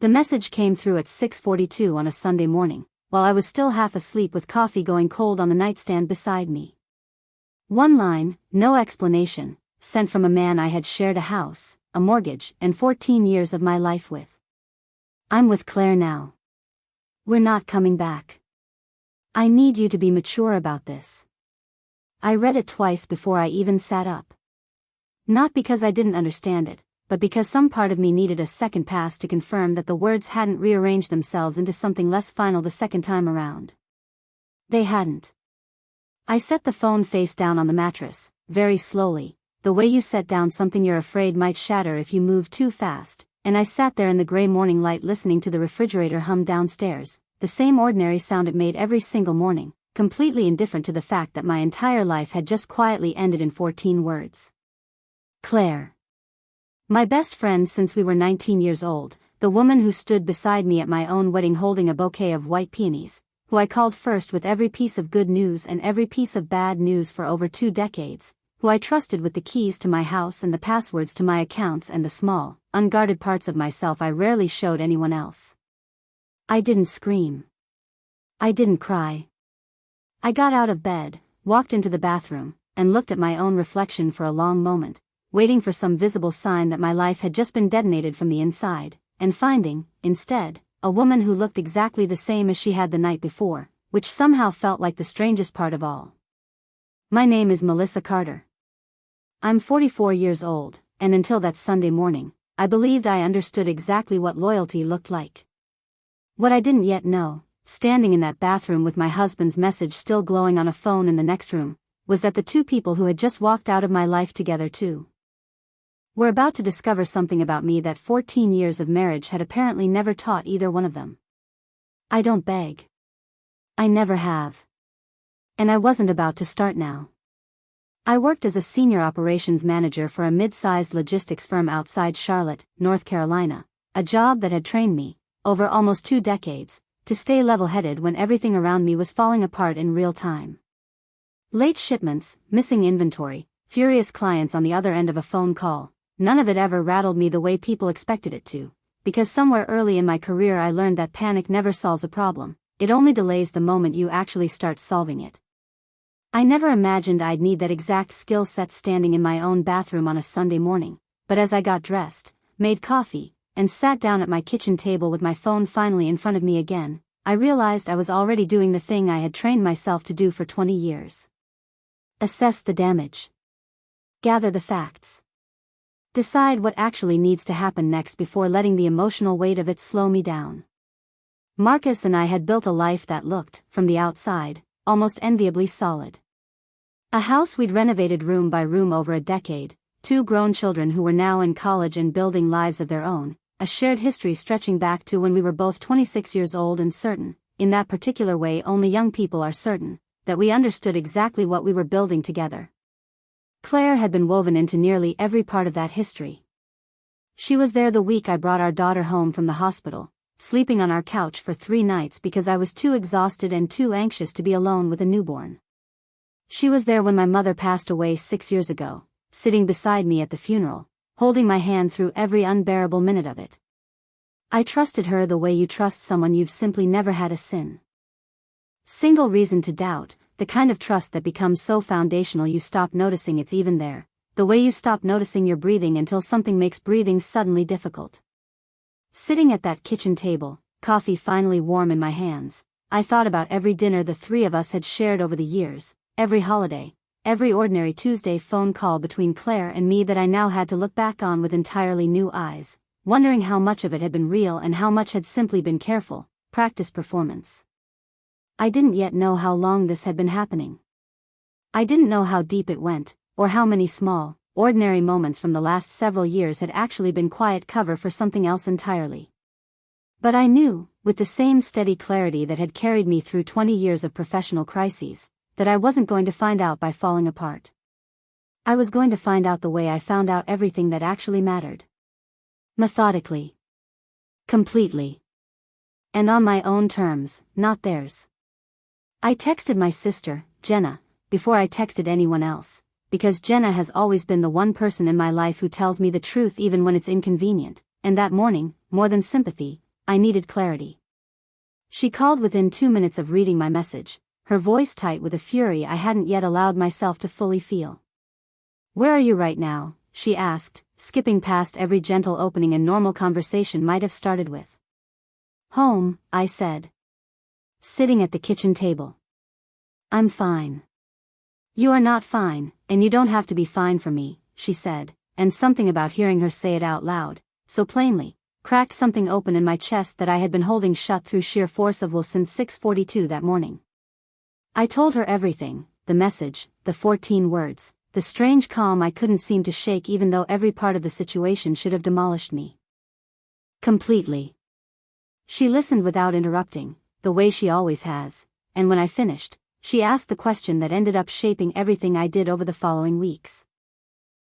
The message came through at 6:42 on a Sunday morning, while I was still half asleep with coffee going cold on the nightstand beside me. One line, no explanation, sent from a man I had shared a house, a mortgage, and 14 years of my life with. I'm with Claire now. We're not coming back. I need you to be mature about this. I read it twice before I even sat up. Not because I didn't understand it, but because some part of me needed a second pass to confirm that the words hadn't rearranged themselves into something less final the second time around. They hadn't. I set the phone face down on the mattress, very slowly, the way you set down something you're afraid might shatter if you move too fast, and I sat there in the gray morning light listening to the refrigerator hum downstairs, the same ordinary sound it made every single morning, completely indifferent to the fact that my entire life had just quietly ended in 14 words. Claire. My best friend since we were 19 years old, the woman who stood beside me at my own wedding holding a bouquet of white peonies, who I called first with every piece of good news and every piece of bad news for over 2 decades, who I trusted with the keys to my house and the passwords to my accounts and the small, unguarded parts of myself I rarely showed anyone else. I didn't scream. I didn't cry. I got out of bed, walked into the bathroom, and looked at my own reflection for a long moment, waiting for some visible sign that my life had just been detonated from the inside, and finding, instead, a woman who looked exactly the same as she had the night before, which somehow felt like the strangest part of all. My name is Melissa Carter. I'm 44 years old, and until that Sunday morning, I believed I understood exactly what loyalty looked like. What I didn't yet know, standing in that bathroom with my husband's message still glowing on a phone in the next room, was that the 2 people who had just walked out of my life together too were about to discover something about me that 14 years of marriage had apparently never taught either one of them. I don't beg. I never have. And I wasn't about to start now. I worked as a senior operations manager for a mid-sized logistics firm outside Charlotte, North Carolina, a job that had trained me, over almost 2 decades, to stay level-headed when everything around me was falling apart in real time. Late shipments, missing inventory, furious clients on the other end of a phone call, none of it ever rattled me the way people expected it to, because somewhere early in my career I learned that panic never solves a problem, it only delays the moment you actually start solving it. I never imagined I'd need that exact skill set standing in my own bathroom on a Sunday morning, but as I got dressed, made coffee, and sat down at my kitchen table with my phone finally in front of me again, I realized I was already doing the thing I had trained myself to do for 20 years. Assess the damage. Gather the facts. Decide what actually needs to happen next before letting the emotional weight of it slow me down. Marcus and I had built a life that looked, from the outside, almost enviably solid. A house we'd renovated room by room over a decade, 2 grown children who were now in college and building lives of their own, a shared history stretching back to when we were both 26 years old and certain, in that particular way only young people are certain, that we understood exactly what we were building together. Claire had been woven into nearly every part of that history. She was there the week I brought our daughter home from the hospital, sleeping on our couch for 3 nights because I was too exhausted and too anxious to be alone with a newborn. She was there when my mother passed away 6 years ago, sitting beside me at the funeral, holding my hand through every unbearable minute of it. I trusted her the way you trust someone you've simply never had a single reason to doubt, the kind of trust that becomes so foundational you stop noticing it's even there, the way you stop noticing your breathing until something makes breathing suddenly difficult. Sitting at that kitchen table, coffee finally warm in my hands, I thought about every dinner the 3 of us had shared over the years, every holiday, every ordinary Tuesday phone call between Claire and me that I now had to look back on with entirely new eyes, wondering how much of it had been real and how much had simply been careful, practiced performance. I didn't yet know how long this had been happening. I didn't know how deep it went, or how many small, ordinary moments from the last several years had actually been quiet cover for something else entirely. But I knew, with the same steady clarity that had carried me through 20 years of professional crises, that I wasn't going to find out by falling apart. I was going to find out the way I found out everything that actually mattered. Methodically. Completely. And on my own terms, not theirs. I texted my sister, Jenna, before I texted anyone else, because Jenna has always been the one person in my life who tells me the truth even when it's inconvenient, and that morning, more than sympathy, I needed clarity. She called within 2 minutes of reading my message, her voice tight with a fury I hadn't yet allowed myself to fully feel. "Where are you right now?" she asked, skipping past every gentle opening a normal conversation might have started with. "Home," I said. "Sitting at the kitchen table." "I'm fine." "You are not fine, and you don't have to be fine for me," she said, and something about hearing her say it out loud, so plainly, cracked something open in my chest that I had been holding shut through sheer force of will since 6:42 that morning. I told her everything, the message, the 14 words, the strange calm I couldn't seem to shake even though every part of the situation should have demolished me. Completely. She listened without interrupting, the way she always has, and when I finished, she asked the question that ended up shaping everything I did over the following weeks.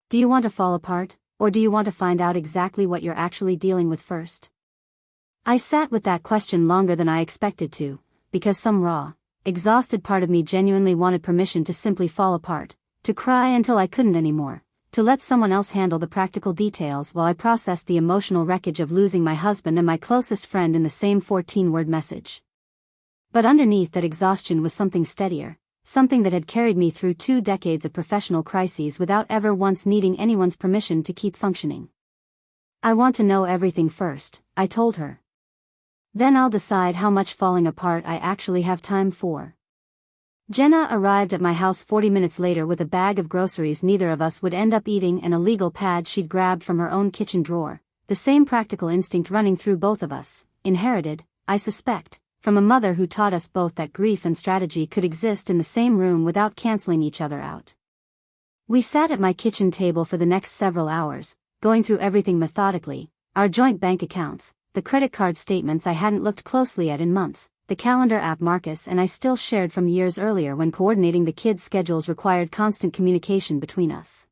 "Do you want to fall apart, or do you want to find out exactly what you're actually dealing with first?" I sat with that question longer than I expected to, because some raw, exhausted part of me genuinely wanted permission to simply fall apart, to cry until I couldn't anymore, to let someone else handle the practical details while I processed the emotional wreckage of losing my husband and my closest friend in the same 14-word message. But underneath that exhaustion was something steadier, something that had carried me through 2 decades of professional crises without ever once needing anyone's permission to keep functioning. "I want to know everything first," I told her. "Then I'll decide how much falling apart I actually have time for." Jenna arrived at my house 40 minutes later with a bag of groceries neither of us would end up eating and a legal pad she'd grabbed from her own kitchen drawer, the same practical instinct running through both of us, inherited, I suspect, from a mother who taught us both that grief and strategy could exist in the same room without canceling each other out. We sat at my kitchen table for the next several hours, going through everything methodically, our joint bank accounts, the credit card statements I hadn't looked closely at in months, the calendar app Marcus and I still shared from years earlier when coordinating the kids' schedules required constant communication between us.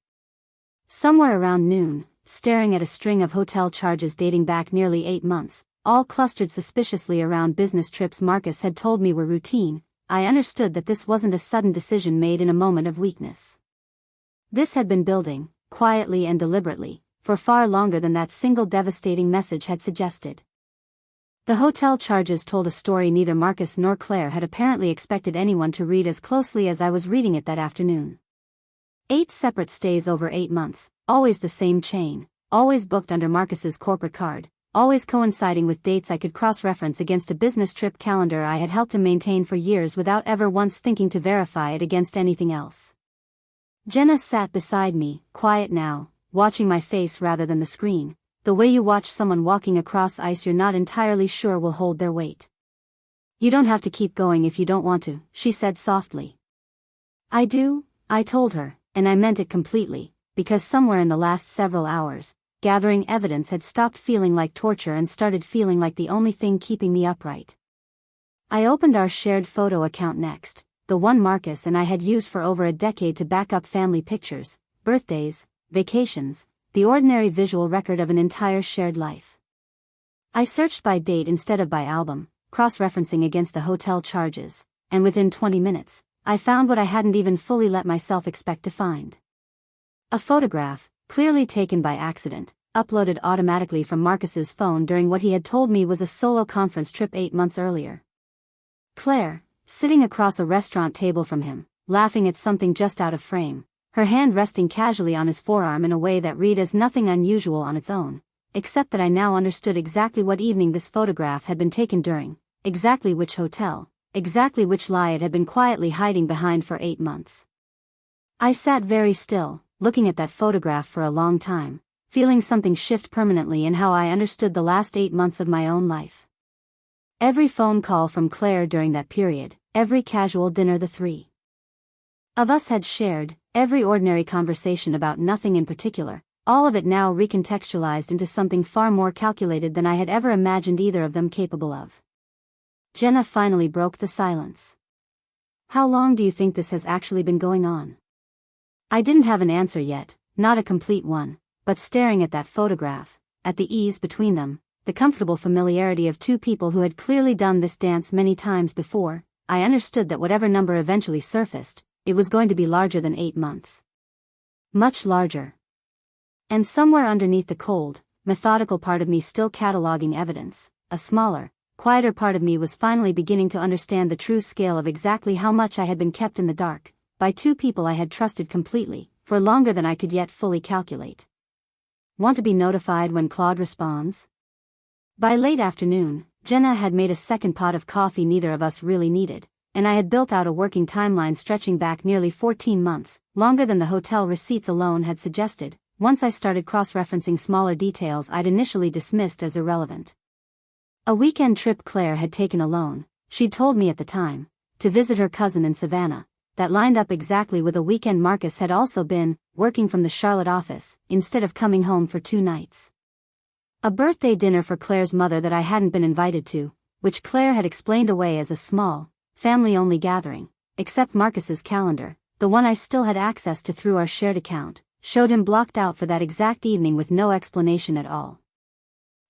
Somewhere around noon, staring at a string of hotel charges dating back nearly 8 months, all clustered suspiciously around business trips Marcus had told me were routine, I understood that this wasn't a sudden decision made in a moment of weakness. This had been building, quietly and deliberately, for far longer than that single devastating message had suggested. The hotel charges told a story neither Marcus nor Claire had apparently expected anyone to read as closely as I was reading it that afternoon. 8 separate stays over 8 months, always the same chain, always booked under Marcus's corporate card, always coinciding with dates I could cross-reference against a business trip calendar I had helped him maintain for years without ever once thinking to verify it against anything else. Jenna sat beside me, quiet now, watching my face rather than the screen, the way you watch someone walking across ice you're not entirely sure will hold their weight. "You don't have to keep going if you don't want to," she said softly. "I do," I told her, and I meant it completely, because somewhere in the last several hours, gathering evidence had stopped feeling like torture and started feeling like the only thing keeping me upright. I opened our shared photo account next, the one Marcus and I had used for over a decade to back up family pictures, birthdays, vacations, the ordinary visual record of an entire shared life. I searched by date instead of by album, cross-referencing against the hotel charges, and within 20 minutes, I found what I hadn't even fully let myself expect to find. A photograph, clearly taken by accident, uploaded automatically from Marcus's phone during what he had told me was a solo conference trip 8 months earlier. Claire, sitting across a restaurant table from him, laughing at something just out of frame, her hand resting casually on his forearm in a way that read as nothing unusual on its own, except that I now understood exactly what evening this photograph had been taken during, exactly which hotel, exactly which lie it had been quietly hiding behind for 8 months. I sat very still, looking at that photograph for a long time, feeling something shift permanently in how I understood the last 8 months of my own life. Every phone call from Claire during that period, every casual dinner the 3 of us had shared, every ordinary conversation about nothing in particular, all of it now recontextualized into something far more calculated than I had ever imagined either of them capable of. Jenna finally broke the silence. "How long do you think this has actually been going on?" I didn't have an answer yet, not a complete one, but staring at that photograph, at the ease between them, the comfortable familiarity of 2 people who had clearly done this dance many times before, I understood that whatever number eventually surfaced, it was going to be larger than 8 months. Much larger. And somewhere underneath the cold, methodical part of me still cataloging evidence, a smaller, quieter part of me was finally beginning to understand the true scale of exactly how much I had been kept in the dark, by two people I had trusted completely, for longer than I could yet fully calculate. Want to be notified when Claude responds? By late afternoon, Jenna had made a second pot of coffee neither of us really needed, and I had built out a working timeline stretching back nearly 14 months, longer than the hotel receipts alone had suggested, once I started cross-referencing smaller details I'd initially dismissed as irrelevant. A weekend trip Claire had taken alone, she'd told me at the time, to visit her cousin in Savannah, that lined up exactly with a weekend Marcus had also been, working from the Charlotte office, instead of coming home for 2 nights. A birthday dinner for Claire's mother that I hadn't been invited to, which Claire had explained away as a small, family-only gathering, except Marcus's calendar, the one I still had access to through our shared account, showed him blocked out for that exact evening with no explanation at all.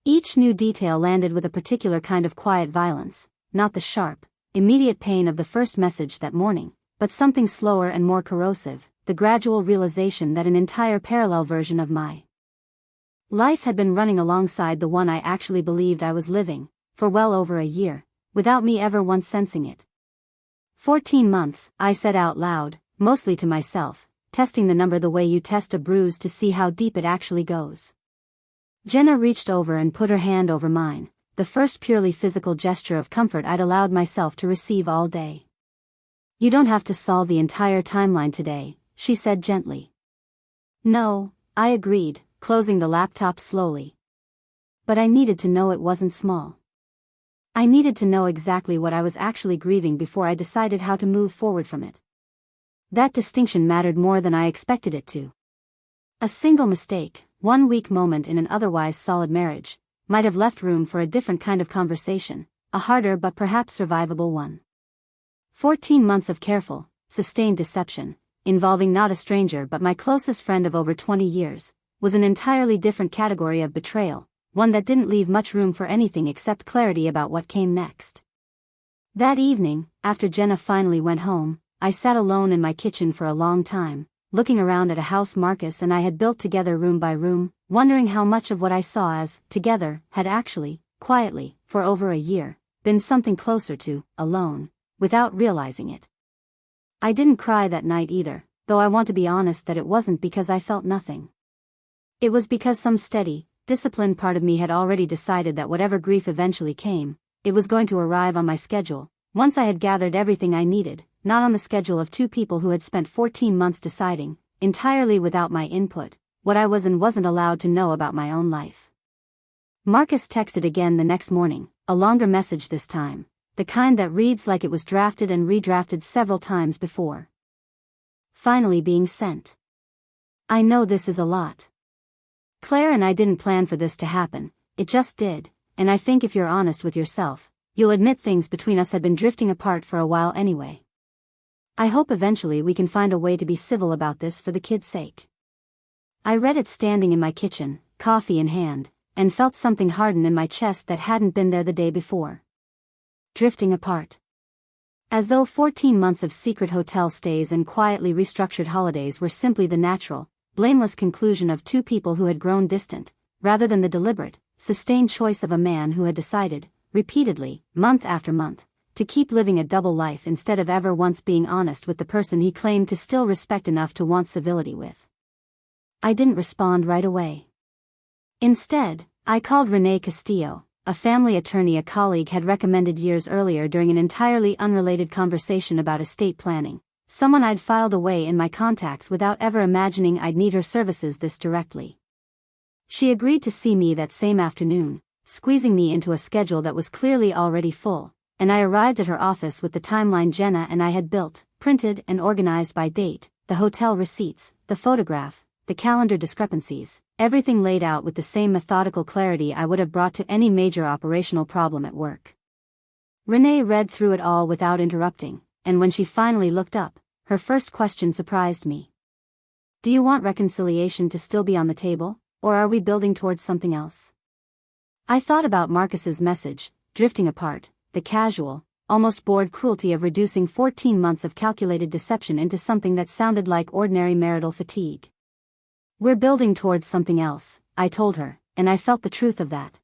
Each new detail landed with a particular kind of quiet violence, not the sharp, immediate pain of the first message that morning, but something slower and more corrosive, the gradual realization that an entire parallel version of my life had been running alongside the one I actually believed I was living, for well over a year, without me ever once sensing it. 14 months, I said out loud, mostly to myself, testing the number the way you test a bruise to see how deep it actually goes. Jenna reached over and put her hand over mine, the first purely physical gesture of comfort I'd allowed myself to receive all day. You don't have to solve the entire timeline today, she said gently. No, I agreed, closing the laptop slowly. But I needed to know it wasn't small. I needed to know exactly what I was actually grieving before I decided how to move forward from it. That distinction mattered more than I expected it to. A single mistake, one weak moment in an otherwise solid marriage, might have left room for a different kind of conversation, a harder but perhaps survivable one. 14 months of careful, sustained deception, involving not a stranger but my closest friend of over 20 years, was an entirely different category of betrayal, one that didn't leave much room for anything except clarity about what came next. That evening, after Jenna finally went home, I sat alone in my kitchen for a long time, looking around at a house Marcus and I had built together room by room, wondering how much of what I saw as together had actually, quietly, for over a year, been something closer to alone, without realizing it. I didn't cry that night either, though I want to be honest that it wasn't because I felt nothing. It was because some steady, disciplined part of me had already decided that whatever grief eventually came, it was going to arrive on my schedule, once I had gathered everything I needed, not on the schedule of two people who had spent 14 months deciding, entirely without my input, what I was and wasn't allowed to know about my own life. Marcus texted again the next morning, a longer message this time, the kind that reads like it was drafted and redrafted several times before. Finally being sent. I know this is a lot. Claire and I didn't plan for this to happen, it just did, and I think if you're honest with yourself, you'll admit things between us had been drifting apart for a while anyway. I hope eventually we can find a way to be civil about this for the kid's sake. I read it standing in my kitchen, coffee in hand, and felt something harden in my chest that hadn't been there the day before. Drifting apart. As though 14 months of secret hotel stays and quietly restructured holidays were simply the natural, blameless conclusion of two people who had grown distant, rather than the deliberate, sustained choice of a man who had decided, repeatedly, month after month, to keep living a double life instead of ever once being honest with the person he claimed to still respect enough to want civility with. I didn't respond right away. Instead, I called Renee Castillo, a family attorney a colleague had recommended years earlier during an entirely unrelated conversation about estate planning, someone I'd filed away in my contacts without ever imagining I'd need her services this directly. She agreed to see me that same afternoon, squeezing me into a schedule that was clearly already full, and I arrived at her office with the timeline Jenna and I had built, printed and organized by date, the hotel receipts, the photograph, the calendar discrepancies, everything laid out with the same methodical clarity I would have brought to any major operational problem at work. Renee read through it all without interrupting, and when she finally looked up, her first question surprised me. Do you want reconciliation to still be on the table, or are we building towards something else? I thought about Marcus's message, drifting apart, the casual, almost bored cruelty of reducing 14 months of calculated deception into something that sounded like ordinary marital fatigue. We're building towards something else, I told her, and I felt the truth of that.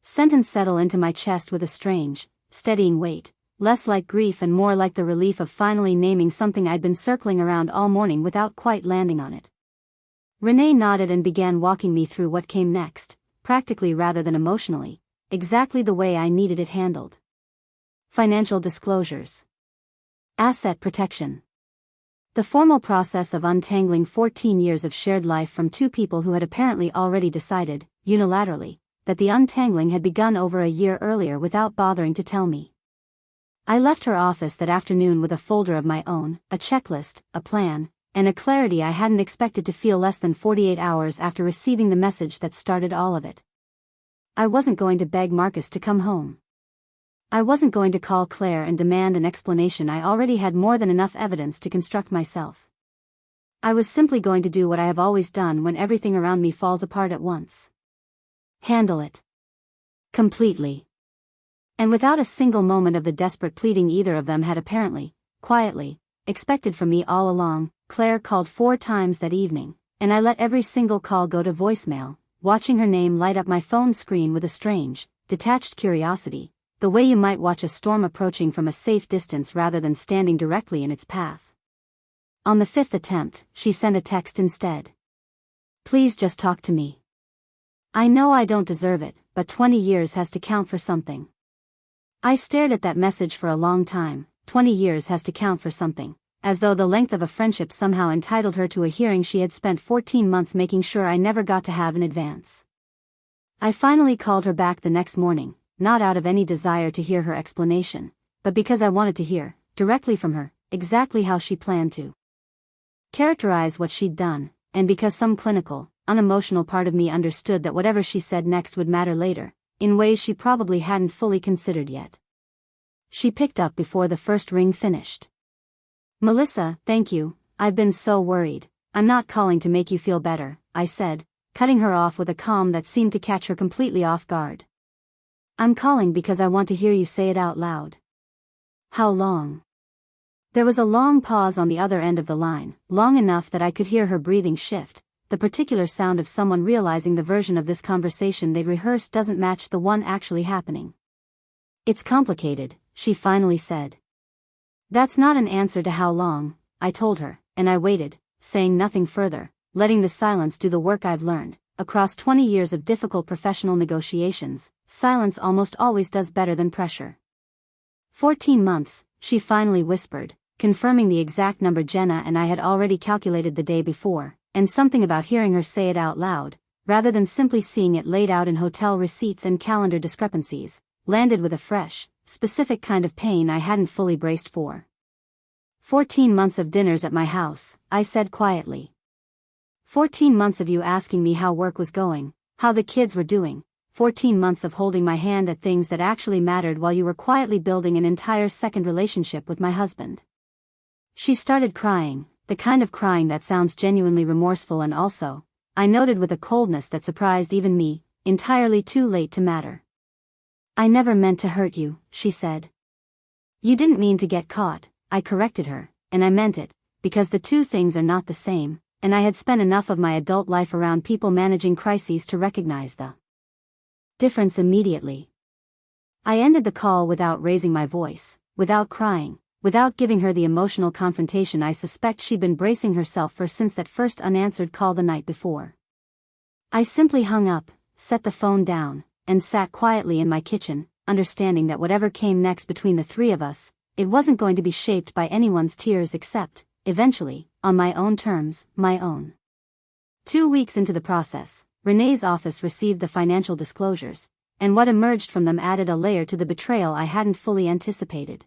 sentence settle into my chest with a strange, steadying weight, less like grief and more like the relief of finally naming something I'd been circling around all morning without quite landing on it. Renee nodded and began walking me through what came next, practically rather than emotionally, exactly the way I needed it handled. Financial disclosures. Asset protection. The formal process of untangling 14 years of shared life from two people who had apparently already decided, unilaterally, that the untangling had begun over a year earlier without bothering to tell me. I left her office that afternoon with a folder of my own, a checklist, a plan, and a clarity I hadn't expected to feel less than 48 hours after receiving the message that started all of it. I wasn't going to beg Marcus to come home. I wasn't going to call Claire and demand an explanation. I already had more than enough evidence to construct myself. I was simply going to do what I have always done when everything around me falls apart at once. Handle it. Completely. And without a single moment of the desperate pleading either of them had apparently, quietly, expected from me all along, Claire called 4 times that evening, and I let every single call go to voicemail, watching her name light up my phone screen with a strange, detached curiosity, the way you might watch a storm approaching from a safe distance rather than standing directly in its path. On the 5th attempt, she sent a text instead. Please just talk to me. I know I don't deserve it, but 20 years has to count for something. I stared at that message for a long time. 20 years has to count for something, as though the length of a friendship somehow entitled her to a hearing she had spent 14 months making sure I never got to have in advance. I finally called her back the next morning, not out of any desire to hear her explanation, but because I wanted to hear, directly from her, exactly how she planned to characterize what she'd done, and because some clinical, unemotional part of me understood that whatever she said next would matter later, in ways she probably hadn't fully considered yet. She picked up before the first ring finished. Melissa, thank you, I've been so worried. I'm not calling to make you feel better, I said, cutting her off with a calm that seemed to catch her completely off guard. I'm calling because I want to hear you say it out loud. How long? There was a long pause on the other end of the line, long enough that I could hear her breathing shift. The particular sound of someone realizing the version of this conversation they'd rehearsed doesn't match the one actually happening. It's complicated, she finally said. That's not an answer to how long, I told her, and I waited, saying nothing further, letting the silence do the work I've learned. Across 20 years of difficult professional negotiations, silence almost always does better than pressure. 14 months, she finally whispered, confirming the exact number Jenna and I had already calculated the day before, and something about hearing her say it out loud, rather than simply seeing it laid out in hotel receipts and calendar discrepancies, landed with a fresh, specific kind of pain I hadn't fully braced for. 14 months of dinners at my house, I said quietly. 14 months of you asking me how work was going, how the kids were doing, 14 months of holding my hand at things that actually mattered while you were quietly building an entire second relationship with my husband. She started crying, the kind of crying that sounds genuinely remorseful and also, I noted with a coldness that surprised even me, entirely too late to matter. I never meant to hurt you, she said. You didn't mean to get caught, I corrected her, and I meant it, because the two things are not the same. And I had spent enough of my adult life around people managing crises to recognize the difference immediately. I ended the call without raising my voice, without crying, without giving her the emotional confrontation I suspect she'd been bracing herself for since that first unanswered call the night before. I simply hung up, set the phone down, and sat quietly in my kitchen, understanding that whatever came next between the three of us, it wasn't going to be shaped by anyone's tears except, eventually, on my own terms, my own. 2 weeks into the process, Renee's office received the financial disclosures, and what emerged from them added a layer to the betrayal I hadn't fully anticipated.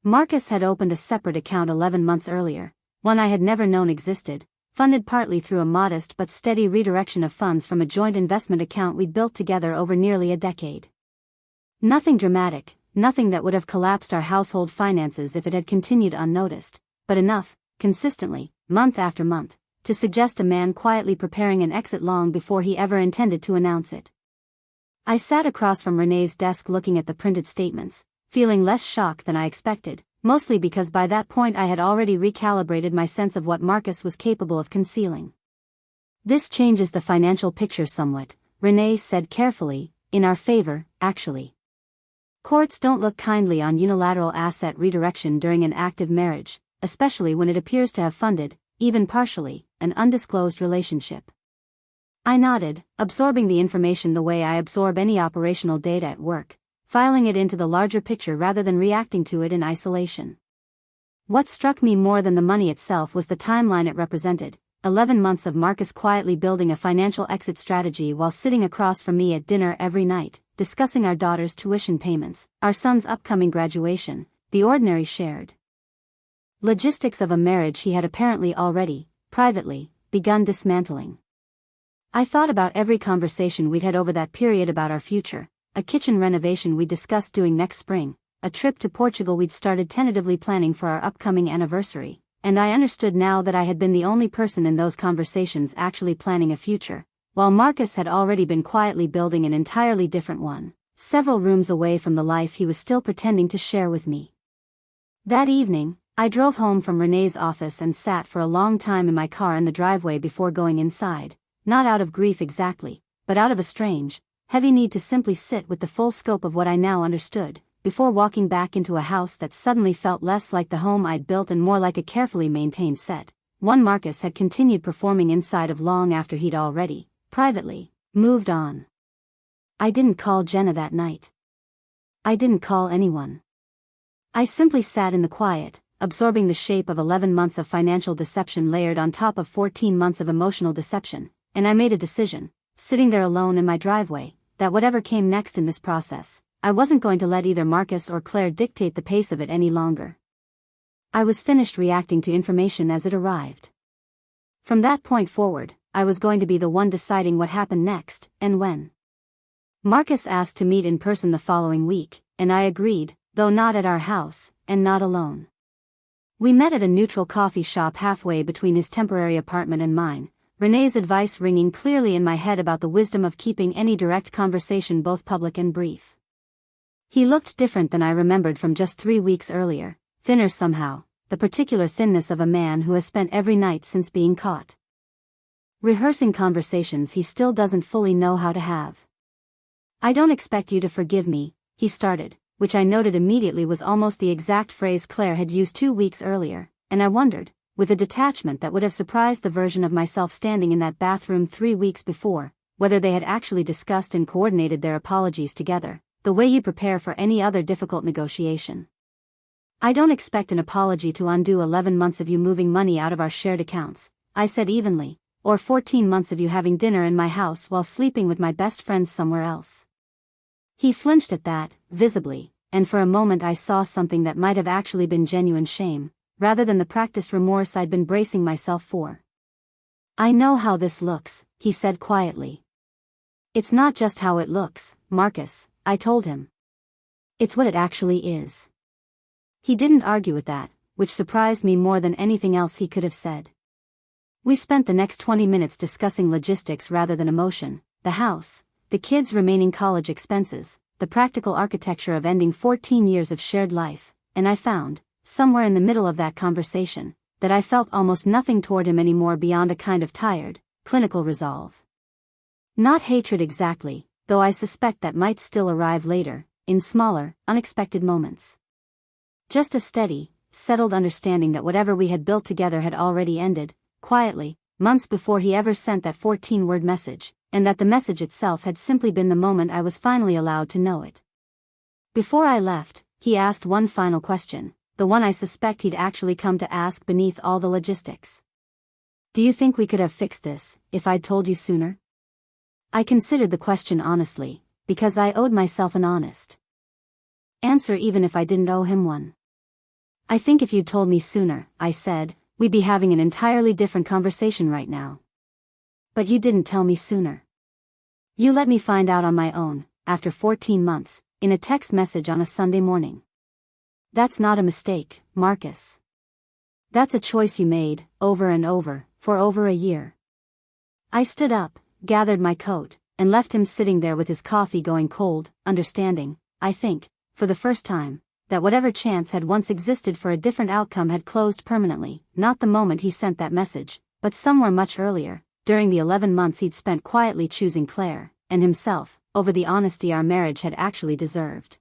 Marcus had opened a separate account 11 months earlier, one I had never known existed, funded partly through a modest but steady redirection of funds from a joint investment account we'd built together over nearly a decade. Nothing dramatic, nothing that would have collapsed our household finances if it had continued unnoticed, but enough, consistently, month after month, to suggest a man quietly preparing an exit long before he ever intended to announce it. I sat across from Renee's desk looking at the printed statements, feeling less shocked than I expected, mostly because by that point I had already recalibrated my sense of what Marcus was capable of concealing. This changes the financial picture somewhat, Renee said carefully, in our favor, actually. Courts don't look kindly on unilateral asset redirection during an active marriage, especially when it appears to have funded, even partially, an undisclosed relationship. I nodded, absorbing the information the way I absorb any operational data at work, filing it into the larger picture rather than reacting to it in isolation. What struck me more than the money itself was the timeline it represented. 11 months of Marcus quietly building a financial exit strategy while sitting across from me at dinner every night, discussing our daughter's tuition payments, our son's upcoming graduation, the ordinary shared logistics of a marriage he had apparently already, privately, begun dismantling. I thought about every conversation we'd had over that period about our future, a kitchen renovation we discussed doing next spring, a trip to Portugal we'd started tentatively planning for our upcoming anniversary, and I understood now that I had been the only person in those conversations actually planning a future, while Marcus had already been quietly building an entirely different one, several rooms away from the life he was still pretending to share with me. That evening, I drove home from Renee's office and sat for a long time in my car in the driveway before going inside, not out of grief exactly, but out of a strange, heavy need to simply sit with the full scope of what I now understood, before walking back into a house that suddenly felt less like the home I'd built and more like a carefully maintained set, one Marcus had continued performing inside of long after he'd already, privately, moved on. I didn't call Jenna that night. I didn't call anyone. I simply sat in the quiet, absorbing the shape of 11 months of financial deception layered on top of 14 months of emotional deception, and I made a decision, sitting there alone in my driveway, that whatever came next in this process, I wasn't going to let either Marcus or Claire dictate the pace of it any longer. I was finished reacting to information as it arrived. From that point forward, I was going to be the one deciding what happened next, and when. Marcus asked to meet in person the following week, and I agreed, though not at our house, and not alone. We met at a neutral coffee shop halfway between his temporary apartment and mine, Renee's advice ringing clearly in my head about the wisdom of keeping any direct conversation both public and brief. He looked different than I remembered from just 3 weeks earlier, thinner somehow, the particular thinness of a man who has spent every night since being caught rehearsing conversations he still doesn't fully know how to have. "I don't expect you to forgive me," he started, which I noted immediately was almost the exact phrase Claire had used 2 weeks earlier, and I wondered, with a detachment that would have surprised the version of myself standing in that bathroom 3 weeks before, whether they had actually discussed and coordinated their apologies together, the way you prepare for any other difficult negotiation. "I don't expect an apology to undo 11 months of you moving money out of our shared accounts," I said evenly, "or 14 months of you having dinner in my house while sleeping with my best friends somewhere else." He flinched at that, visibly, and for a moment I saw something that might have actually been genuine shame, rather than the practiced remorse I'd been bracing myself for. "I know how this looks," he said quietly. "It's not just how it looks, Marcus," I told him. "It's what it actually is." He didn't argue with that, which surprised me more than anything else he could have said. We spent the next 20 minutes discussing logistics rather than emotion, the house, the kids' remaining college expenses, the practical architecture of ending 14 years of shared life, and I found, somewhere in the middle of that conversation, that I felt almost nothing toward him anymore beyond a kind of tired, clinical resolve. Not hatred exactly, though I suspect that might still arrive later, in smaller, unexpected moments. Just a steady, settled understanding that whatever we had built together had already ended, quietly, months before he ever sent that 14-word message, and that the message itself had simply been the moment I was finally allowed to know it. Before I left, he asked one final question, the one I suspect he'd actually come to ask beneath all the logistics. "Do you think we could have fixed this, if I'd told you sooner?" I considered the question honestly, because I owed myself an honest answer even if I didn't owe him one. "I think if you'd told me sooner," I said, "we'd be having an entirely different conversation right now. But you didn't tell me sooner. You let me find out on my own, after 14 months, in a text message on a Sunday morning. That's not a mistake, Marcus. That's a choice you made, over and over, for over a year." I stood up, gathered my coat, and left him sitting there with his coffee going cold, understanding, I think, for the first time, that whatever chance had once existed for a different outcome had closed permanently, not the moment he sent that message, but somewhere much earlier, during the 11 months he'd spent quietly choosing Claire, and himself, over the honesty our marriage had actually deserved.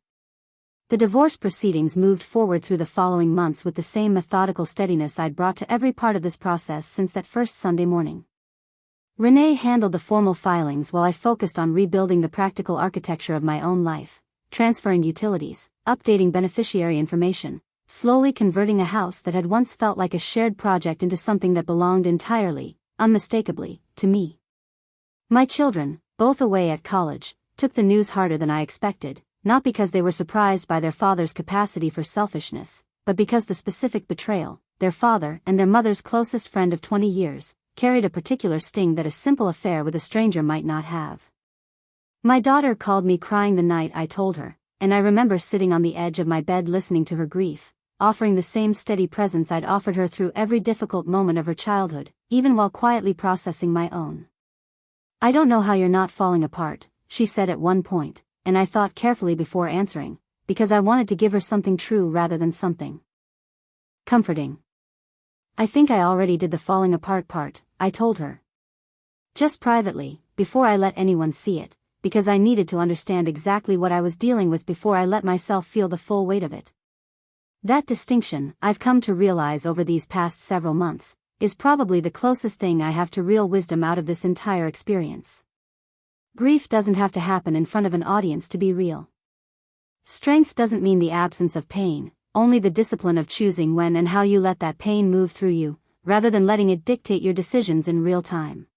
The divorce proceedings moved forward through the following months with the same methodical steadiness I'd brought to every part of this process since that first Sunday morning. Renee handled the formal filings while I focused on rebuilding the practical architecture of my own life, transferring utilities, updating beneficiary information, slowly converting a house that had once felt like a shared project into something that belonged entirely, unmistakably, to me. My children, both away at college, took the news harder than I expected, not because they were surprised by their father's capacity for selfishness, but because the specific betrayal, their father and their mother's closest friend of 20 years, carried a particular sting that a simple affair with a stranger might not have. My daughter called me crying the night I told her, and I remember sitting on the edge of my bed listening to her grief, offering the same steady presence I'd offered her through every difficult moment of her childhood, even while quietly processing my own. "I don't know how you're not falling apart," she said at one point, and I thought carefully before answering, because I wanted to give her something true rather than something comforting. "I think I already did the falling apart part," I told her. Just privately, before I let anyone see it, because I needed to understand exactly what I was dealing with before I let myself feel the full weight of it. That distinction, I've come to realize over these past several months, is probably the closest thing I have to real wisdom out of this entire experience. Grief doesn't have to happen in front of an audience to be real. Strength doesn't mean the absence of pain, only the discipline of choosing when and how you let that pain move through you, rather than letting it dictate your decisions in real time.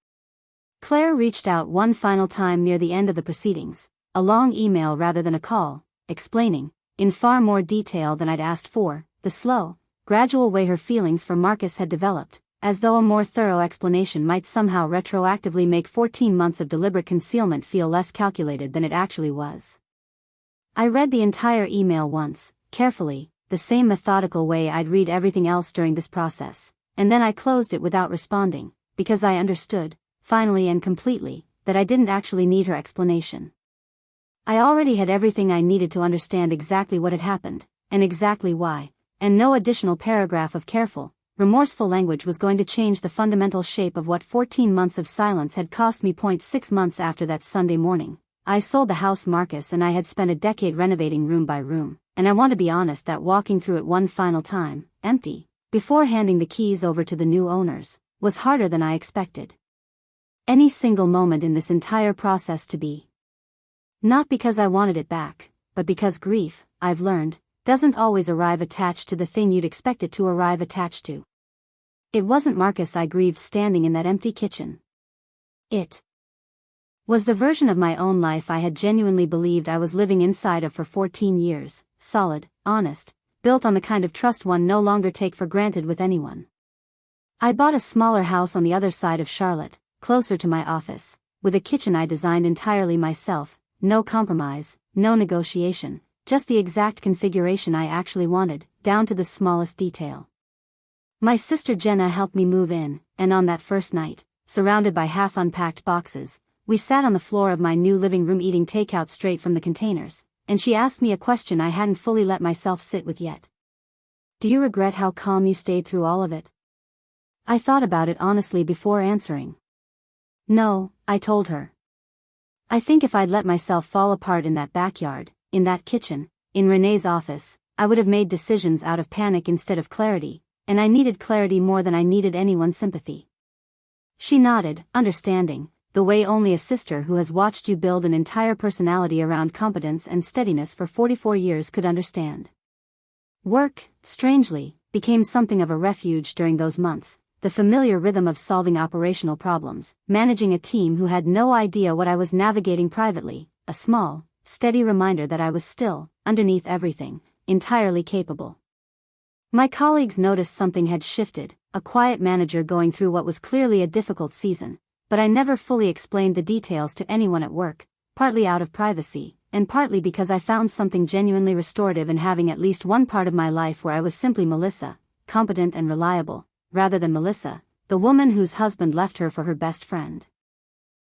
Claire reached out one final time near the end of the proceedings, a long email rather than a call, explaining, in far more detail than I'd asked for, the slow, gradual way her feelings for Marcus had developed, as though a more thorough explanation might somehow retroactively make 14 months of deliberate concealment feel less calculated than it actually was. I read the entire email once, carefully, the same methodical way I'd read everything else during this process, and then I closed it without responding, because I understood, finally and completely, that I didn't actually need her explanation. I already had everything I needed to understand exactly what had happened, and exactly why, and no additional paragraph of careful, remorseful language was going to change the fundamental shape of what 14 months of silence had cost me. 6 months after that Sunday morning, I sold the house Marcus and I had spent a decade renovating room by room, and I want to be honest that walking through it one final time, empty, before handing the keys over to the new owners, was harder than I expected. Any single moment in this entire process to be. Not because I wanted it back, but because grief, I've learned, doesn't always arrive attached to the thing you'd expect it to arrive attached to. It wasn't Marcus I grieved standing in that empty kitchen. It was the version of my own life I had genuinely believed I was living inside of for 14 years, solid, honest, built on the kind of trust one no longer take for granted with anyone. I bought a smaller house on the other side of Charlotte, closer to my office, with a kitchen I designed entirely myself, no compromise, no negotiation. Just the exact configuration I actually wanted, down to the smallest detail. My sister Jenna helped me move in, and on that first night, surrounded by half-unpacked boxes, we sat on the floor of my new living room eating takeout straight from the containers, and she asked me a question I hadn't fully let myself sit with yet. "Do you regret how calm you stayed through all of it?" I thought about it honestly before answering. "No," I told her. "I think if I'd let myself fall apart in that backyard, in that kitchen, in Renee's office, I would have made decisions out of panic instead of clarity, and I needed clarity more than I needed anyone's sympathy." She nodded, understanding, the way only a sister who has watched you build an entire personality around competence and steadiness for 44 years could understand. Work, strangely, became something of a refuge during those months, the familiar rhythm of solving operational problems, managing a team who had no idea what I was navigating privately, a small, steady reminder that I was still, underneath everything, entirely capable. My colleagues noticed something had shifted, a quiet manager going through what was clearly a difficult season, but I never fully explained the details to anyone at work, partly out of privacy, and partly because I found something genuinely restorative in having at least one part of my life where I was simply Melissa, competent and reliable, rather than Melissa, the woman whose husband left her for her best friend.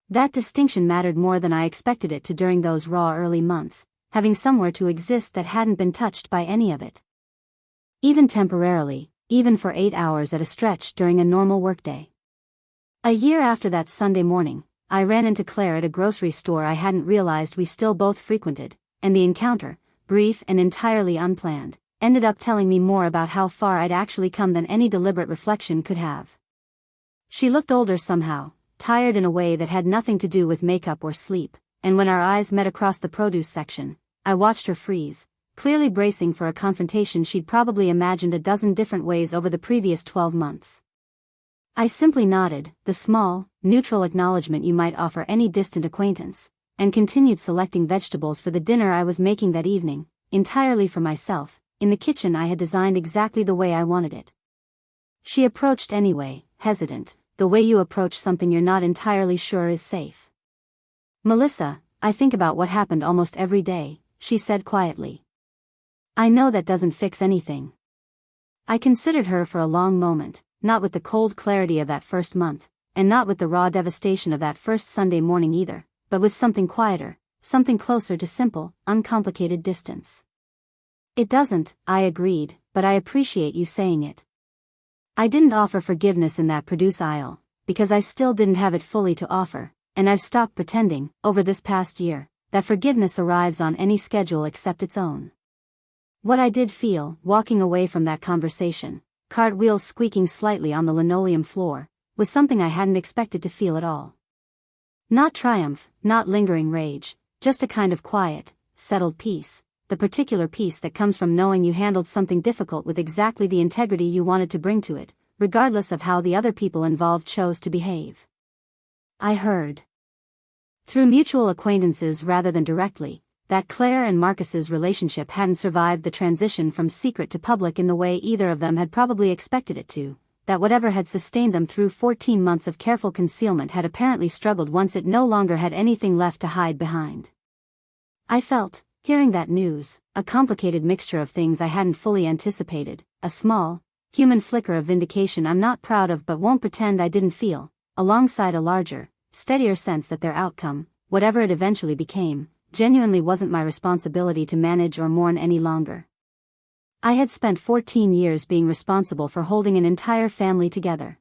That distinction mattered more than I expected it to during those raw early months, having somewhere to exist that hadn't been touched by any of it. Even temporarily, even for 8 hours at a stretch during a normal workday. A year after that Sunday morning, I ran into Claire at a grocery store I hadn't realized we still both frequented, and the encounter, brief and entirely unplanned, ended up telling me more about how far I'd actually come than any deliberate reflection could have. She looked older somehow, tired in a way that had nothing to do with makeup or sleep, and when our eyes met across the produce section, I watched her freeze, clearly bracing for a confrontation she'd probably imagined a dozen different ways over the previous 12 months. I simply nodded, the small, neutral acknowledgement you might offer any distant acquaintance, and continued selecting vegetables for the dinner I was making that evening, entirely for myself, in the kitchen I had designed exactly the way I wanted it. She approached anyway, hesitant, the way you approach something you're not entirely sure is safe. "Melissa, I think about what happened almost every day," she said quietly. "I know that doesn't fix anything." I considered her for a long moment, not with the cold clarity of that first month, and not with the raw devastation of that first Sunday morning either, but with something quieter, something closer to simple, uncomplicated distance. "It doesn't," I agreed, "but I appreciate you saying it." I didn't offer forgiveness in that produce aisle, because I still didn't have it fully to offer, and I've stopped pretending, over this past year, that forgiveness arrives on any schedule except its own. What I did feel, walking away from that conversation, cartwheels squeaking slightly on the linoleum floor, was something I hadn't expected to feel at all. Not triumph, not lingering rage, just a kind of quiet, settled peace, the particular peace that comes from knowing you handled something difficult with exactly the integrity you wanted to bring to it, regardless of how the other people involved chose to behave. I heard, through mutual acquaintances rather than directly, that Claire and Marcus's relationship hadn't survived the transition from secret to public in the way either of them had probably expected it to, that whatever had sustained them through 14 months of careful concealment had apparently struggled once it no longer had anything left to hide behind. I felt, hearing that news, a complicated mixture of things I hadn't fully anticipated, a small, human flicker of vindication I'm not proud of but won't pretend I didn't feel, alongside a larger, steadier sense that their outcome, whatever it eventually became, genuinely wasn't my responsibility to manage or mourn any longer. I had spent 14 years being responsible for holding an entire family together.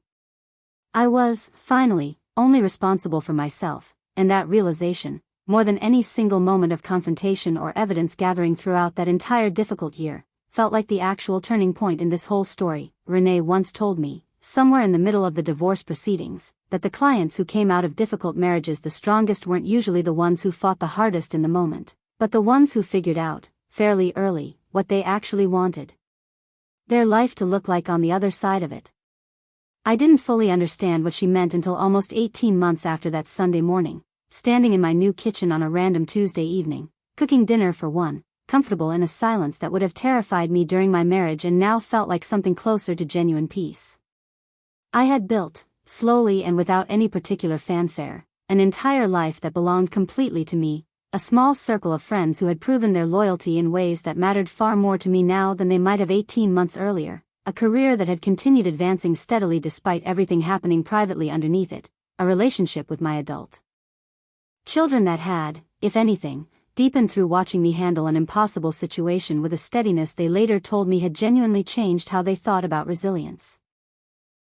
I was, finally, only responsible for myself, and that realization, more than any single moment of confrontation or evidence gathering throughout that entire difficult year, felt like the actual turning point in this whole story. Renee once told me, somewhere in the middle of the divorce proceedings, that the clients who came out of difficult marriages the strongest weren't usually the ones who fought the hardest in the moment, but the ones who figured out, fairly early, what they actually wanted their life to look like on the other side of it. I didn't fully understand what she meant until almost 18 months after that Sunday morning, standing in my new kitchen on a random Tuesday evening, cooking dinner for one, comfortable in a silence that would have terrified me during my marriage and now felt like something closer to genuine peace. I had built, slowly and without any particular fanfare, an entire life that belonged completely to me, a small circle of friends who had proven their loyalty in ways that mattered far more to me now than they might have 18 months earlier, a career that had continued advancing steadily despite everything happening privately underneath it, a relationship with my adult children that had, if anything, deepened through watching me handle an impossible situation with a steadiness they later told me had genuinely changed how they thought about resilience.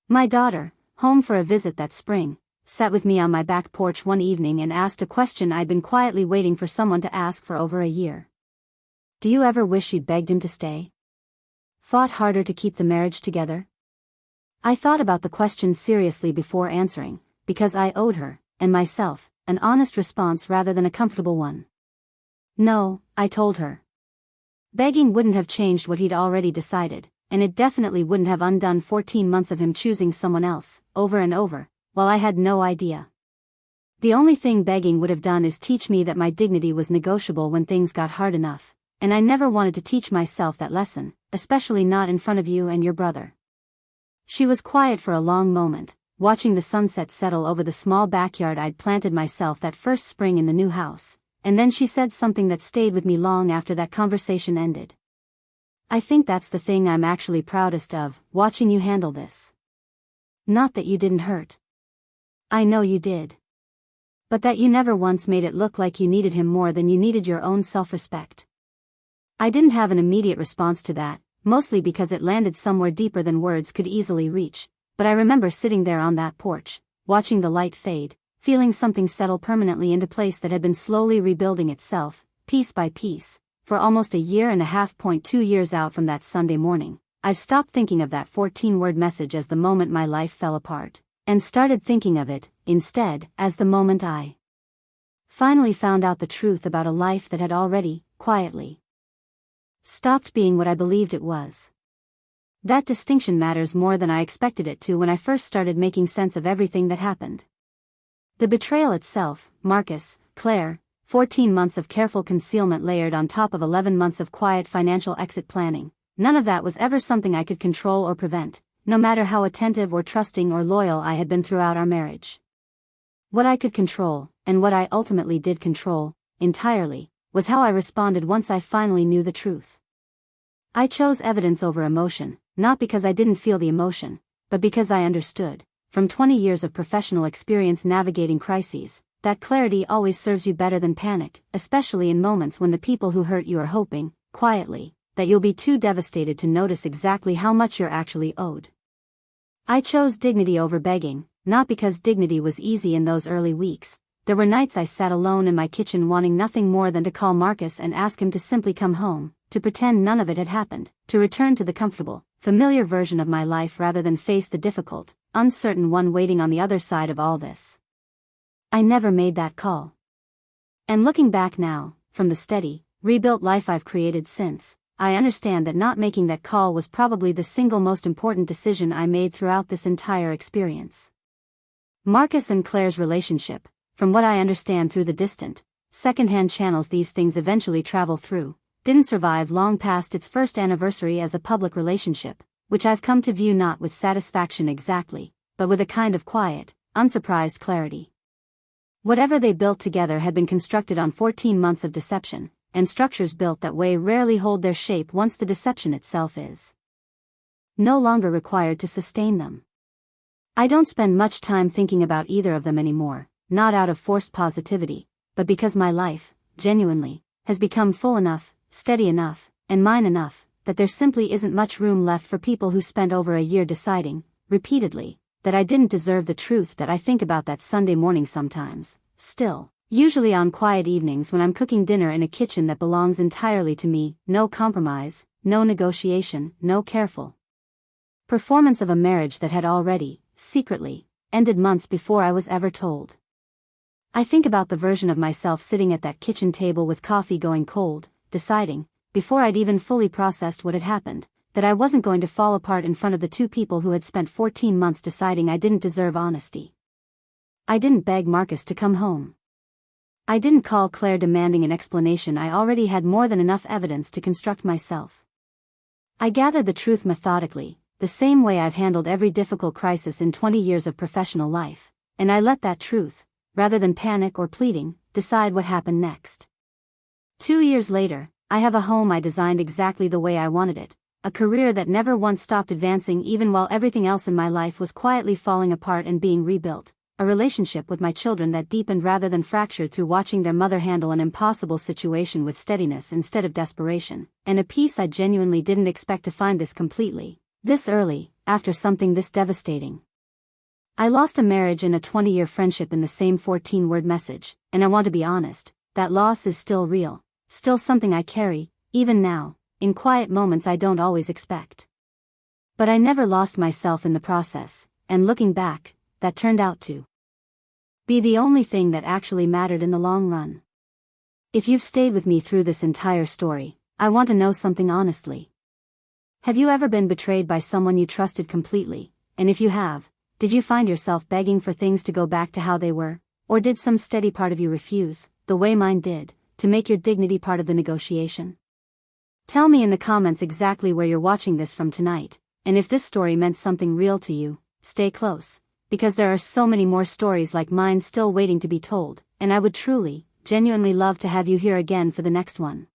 My daughter, home for a visit that spring, sat with me on my back porch one evening and asked a question I'd been quietly waiting for someone to ask for over a year. "Do you ever wish you'd begged him to stay? Fought harder to keep the marriage together?" I thought about the question seriously before answering, because I owed her, and myself, an honest response rather than a comfortable one. "No," I told her. Begging wouldn't have changed what he'd already decided, and it definitely wouldn't have undone 14 months of him choosing someone else, over and over, while I had no idea. The only thing begging would have done is teach me that my dignity was negotiable when things got hard enough, and I never wanted to teach myself that lesson, especially not in front of you and your brother. She was quiet for a long moment, watching the sunset settle over the small backyard I'd planted myself that first spring in the new house, and then she said something that stayed with me long after that conversation ended. "I think that's the thing I'm actually proudest of, watching you handle this. Not that you didn't hurt. I know you did. But that you never once made it look like you needed him more than you needed your own self-respect." I didn't have an immediate response to that, mostly because it landed somewhere deeper than words could easily reach, but I remember sitting there on that porch, watching the light fade, feeling something settle permanently into place that had been slowly rebuilding itself, piece by piece, for almost a year and a half. 2 years out from that Sunday morning, I've stopped thinking of that 14-word message as the moment my life fell apart, and started thinking of it, instead, as the moment I finally found out the truth about a life that had already, quietly, stopped being what I believed it was. That distinction matters more than I expected it to when I first started making sense of everything that happened. The betrayal itself, Marcus, Claire, 14 months of careful concealment layered on top of 11 months of quiet financial exit planning, none of that was ever something I could control or prevent, no matter how attentive or trusting or loyal I had been throughout our marriage. What I could control, and what I ultimately did control, entirely, was how I responded once I finally knew the truth. I chose evidence over emotion, not because I didn't feel the emotion, but because I understood, from 20 years of professional experience navigating crises, that clarity always serves you better than panic, especially in moments when the people who hurt you are hoping, quietly, that you'll be too devastated to notice exactly how much you're actually owed. I chose dignity over begging, not because dignity was easy in those early weeks. There were nights I sat alone in my kitchen wanting nothing more than to call Marcus and ask him to simply come home, to pretend none of it had happened, to return to the comfortable, familiar version of my life rather than face the difficult, uncertain one waiting on the other side of all this. I never made that call. And looking back now, from the steady, rebuilt life I've created since, I understand that not making that call was probably the single most important decision I made throughout this entire experience. Marcus and Claire's relationship, from what I understand through the distant, secondhand channels these things eventually travel through, didn't survive long past its first anniversary as a public relationship, which I've come to view not with satisfaction exactly, but with a kind of quiet, unsurprised clarity. Whatever they built together had been constructed on 14 months of deception, and structures built that way rarely hold their shape once the deception itself is no longer required to sustain them. I don't spend much time thinking about either of them anymore, not out of forced positivity, but because my life, genuinely, has become full enough, steady enough, and mine enough, that there simply isn't much room left for people who spent over a year deciding, repeatedly, that I didn't deserve the truth that I think about that Sunday morning sometimes, still, usually on quiet evenings when I'm cooking dinner in a kitchen that belongs entirely to me, no compromise, no negotiation, no careful performance of a marriage that had already, secretly, ended months before I was ever told. I think about the version of myself sitting at that kitchen table with coffee going cold, deciding, before I'd even fully processed what had happened, that I wasn't going to fall apart in front of the two people who had spent 14 months deciding I didn't deserve honesty. I didn't beg Marcus to come home. I didn't call Claire demanding an explanation. I already had more than enough evidence to construct myself. I gathered the truth methodically, the same way I've handled every difficult crisis in 20 years of professional life, and I let that truth, rather than panic or pleading, decide what happened next. 2 years later, I have a home I designed exactly the way I wanted it, a career that never once stopped advancing even while everything else in my life was quietly falling apart and being rebuilt, a relationship with my children that deepened rather than fractured through watching their mother handle an impossible situation with steadiness instead of desperation, and a peace I genuinely didn't expect to find this early, after something this devastating. I lost a marriage and a 20-year friendship in the same 14-word message, and I want to be honest, that loss is still real, still something I carry, even now, in quiet moments I don't always expect. But I never lost myself in the process, and looking back, that turned out to be the only thing that actually mattered in the long run. If you've stayed with me through this entire story, I want to know something honestly. Have you ever been betrayed by someone you trusted completely, and if you have, did you find yourself begging for things to go back to how they were, or did some steady part of you refuse, the way mine did, to make your dignity part of the negotiation? Tell me in the comments exactly where you're watching this from tonight, and if this story meant something real to you, stay close, because there are so many more stories like mine still waiting to be told, and I would truly, genuinely love to have you here again for the next one.